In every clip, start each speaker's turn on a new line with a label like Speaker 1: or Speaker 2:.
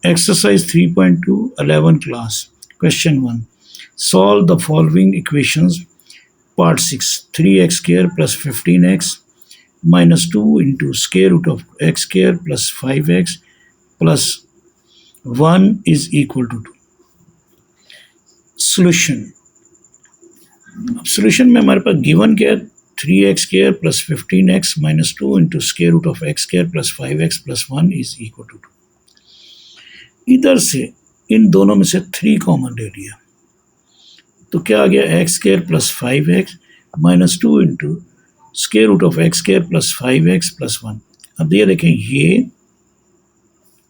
Speaker 1: Exercise 3.2 11 class. Question 1. Solve the following equations. Part 6. 3x square plus 15x minus 2 into square root of x square plus 5x plus 1 is equal to 2. Solution. अब solution में हमारे पास given क्या है, 3x square plus 15x minus 2 into square root of x square plus 5x plus 1 is equal to 2. इधर से इन दोनों में से 3 कॉमन ले लिया तो क्या आ गया, x square plus 5x minus 2 into square root of x square plus 5x plus 1. अब ये देखें, ये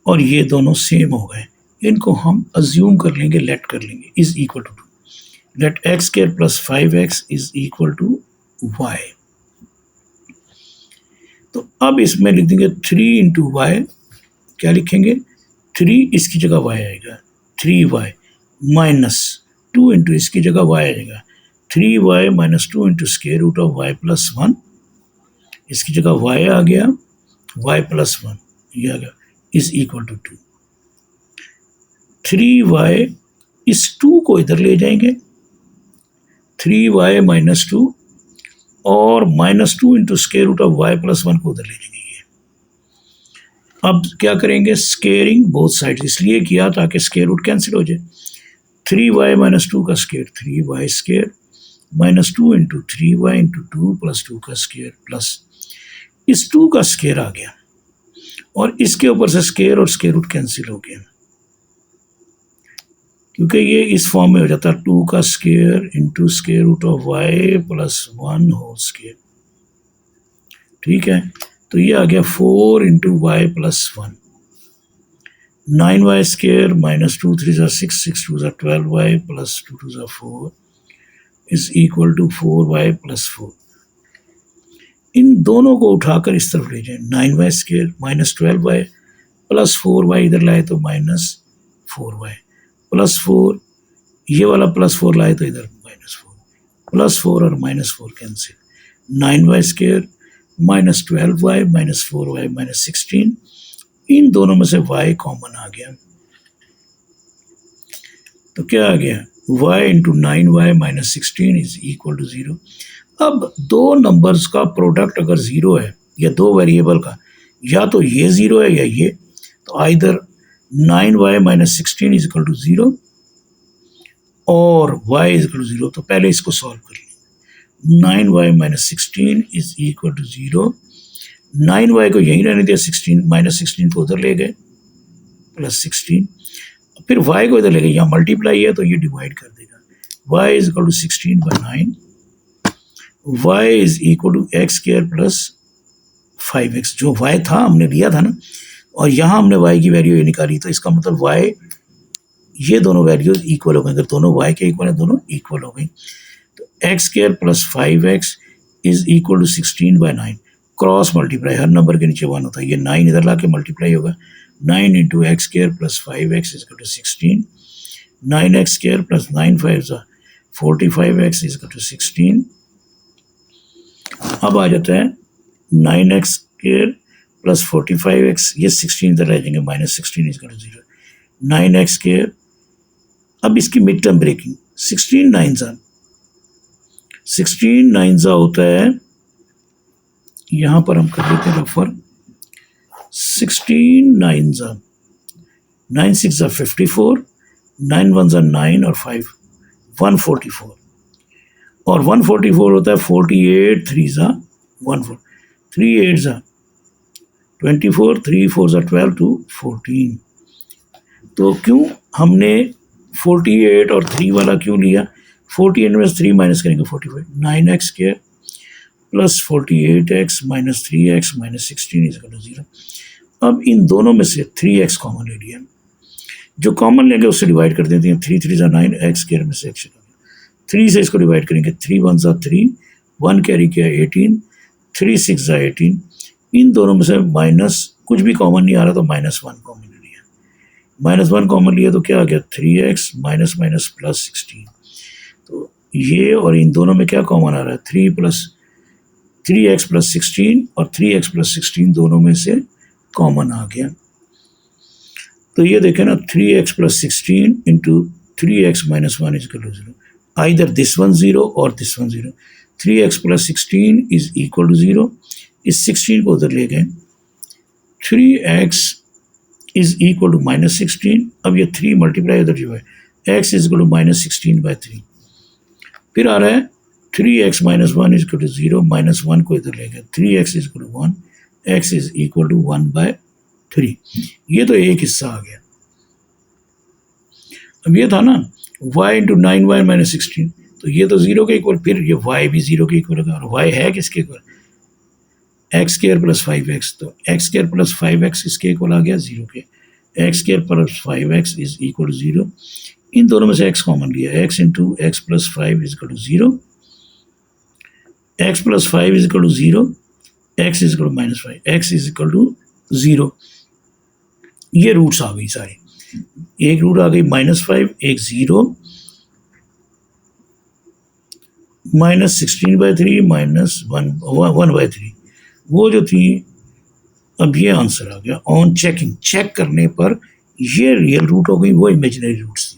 Speaker 1: और ये दोनों सेम हो गए, इनको हम अज्यूम कर लेंगे, लेट कर लेंगे is equal to 2. Let x square plus 5x is equal to y. तो अब इसमें लिख देंगे 3 इंटू वाई. क्या लिखेंगे, 3 इसकी जगह y आएगा, 3y माइनस 2 इंटू इसकी जगह y आएगा, 3y minus 2 into square root of y plus 1. इसकी जगह y आ गया, y प्लस 1 ये आ गया इज इक्वल टू 2. 3y, इस 2 को इधर ले जाएंगे, 3y माइनस 2 और minus 2 into square root of y plus 1 को उधर ले जाएंगे. अब क्या करेंगे, स्केयरिंग बोथ साइड, इसलिए किया ताकि स्केयर रूट कैंसिल हो जाए. 3y माइनस 2 का square 3y square minus 2 into 3y into 2 plus 2 का स्केयर प्लस इस 2 का स्केयर आ गया और इसके ऊपर से स्केयर और स्केयर रूट कैंसिल हो गया, क्योंकि ये इस फॉर्म में हो जाता है 2 का square into square root of y plus 1 whole square. ठीक है, तो ये आ गया 4 into y plus 1. 9y square minus 2 3 ज़ा 6 6 2 ज़ा 12y प्लस 2 2 ज़ा 4 is equal to 4y plus 4. इन दोनों को उठाकर इस तरफ ले जाएं. 9y square minus 12y plus 4y इधर लाए तो माइनस 4y प्लस 4, ये वाला प्लस 4 लाए तो इधर माइनस 4, प्लस 4 और minus 4 cancel. 9y square minus 12y minus 4y minus 16, इन दोनों में से y कॉमन आ गया तो क्या आ गया, y into 9y minus 16 is equal to 0. अब दो नंबर्स का प्रोडक्ट अगर 0 है या दो वेरिएबल का, या तो ये 0 है या ये, तो either 9y minus 16 is equal to 0 और y इज इक्वल टू 0. तो पहले इसको सॉल्व कर लें. 9y minus 16 is equal to 0. 9y को यहीं रहने दिया, 16 माइनस 16 को उधर ले गए प्लस 16, फिर y को इधर ले गए, यहाँ मल्टीप्लाई है तो ये डिवाइड कर देगा. y is equal to 16 by 9. y is equal to x square plus 5x. जो y था हमने लिया था ना, और यहाँ हमने y की वैल्यू ये निकाली, तो इसका मतलब y, ये दोनों वैल्यूज इक्वल हो गई. अगर दोनों y के इक्वल है, दोनों इक्वल हो गई, तो x square plus 5x is equal to 16 by 9. Cross multiply, हर नंबर के नीचे 1 होता है, ये 9 इधर ला के मल्टीप्लाई होगा. 9 into x square plus 5x is equal to 16. 9x square plus 9 5 45x is equal to 16. अब आ जाता है 9x स्क्वायर प्लस 45x, ये 16 इधर रह जाएंगे, minus 16 is equal to 0. 9x square, अब इसकी मिड टर्म ब्रेकिंग, 16 9 होता है, यहाँ पर हम कर लेते हैं रफर. 16 9 6 54, 9 1 9 और 5 144, और 144 होता है 48 3 14, 3 8 24, 3 4 12 to 14. तो क्यों हमने 48 और 3 वाला क्यों लिया, 48 में 3 माइनस करेंगे 45. 9x square plus 48x minus 3x minus 16 is equal to 0. अब इन दोनों में से 3x कॉमन ले लिया, जो कॉमन लेंगे उससे डिवाइड कर देते हैं. 3 3 ज़ा 9, एक्स स्क्वायर में से एक्स 3 से इसको डिवाइड करेंगे. 3 1 ज़ा 3, 1 कैरी किया 18, 3 6 ज़ा 18. इन दोनों में से माइनस कुछ भी कॉमन नहीं आ रहा तो माइनस 1 कॉमन ले लिया. माइनस 1 कॉमन लिया तो क्या आ गया, 3x माइनस माइनस प्लस 16. तो ये और इन दोनों में क्या कॉमन आ रहा है, 3x प्लस 16 और 3x प्लस 16 दोनों में से कॉमन आ गया. तो ये देखें ना 3x plus 16 into 3x minus 1 is equal to 0. Either this one 0 और this one 0. 3x plus 16 is equal to 0. इस 16 को उधर ले गए. 3x is equal to minus 16. अब ये 3 मल्टीप्लाई उधर जो है x is equal to minus 16 by 3. फिर आ रहा है 3x minus 1 is equal to 0. Minus 1 को इधर ले गए. 3x is equal to 1. x is equal to 1 by 3. ये तो एक हिस्सा आ गया. अब ये था ना y इंटू 9y माइनस 16, तो ये तो 0 के इक्वल. फिर ये y भी 0 के इक्वल होगा. और y है किसके equal? X square plus 5x. तो एक्स स्क्वायर प्लस 5x इसके इक्वल आ गया 0 के. X square plus 5x is equal to 0. इन दोनों में से x कॉमन लिया. x into x plus 5 is equal to 0. x plus 5 is equal to 0. x is equal to minus 5. x is equal to 0. ये roots आ गई सारी. एक root आ गई -5, एक 0, माइनस 16 बाई 3, माइनस 1 बाई 3. वो जो थी. अब ये आंसर आ गया. ऑन चेकिंग, चेक करने पर ये रियल रूट हो गई, वो इमेजिनरी रूट्स थी.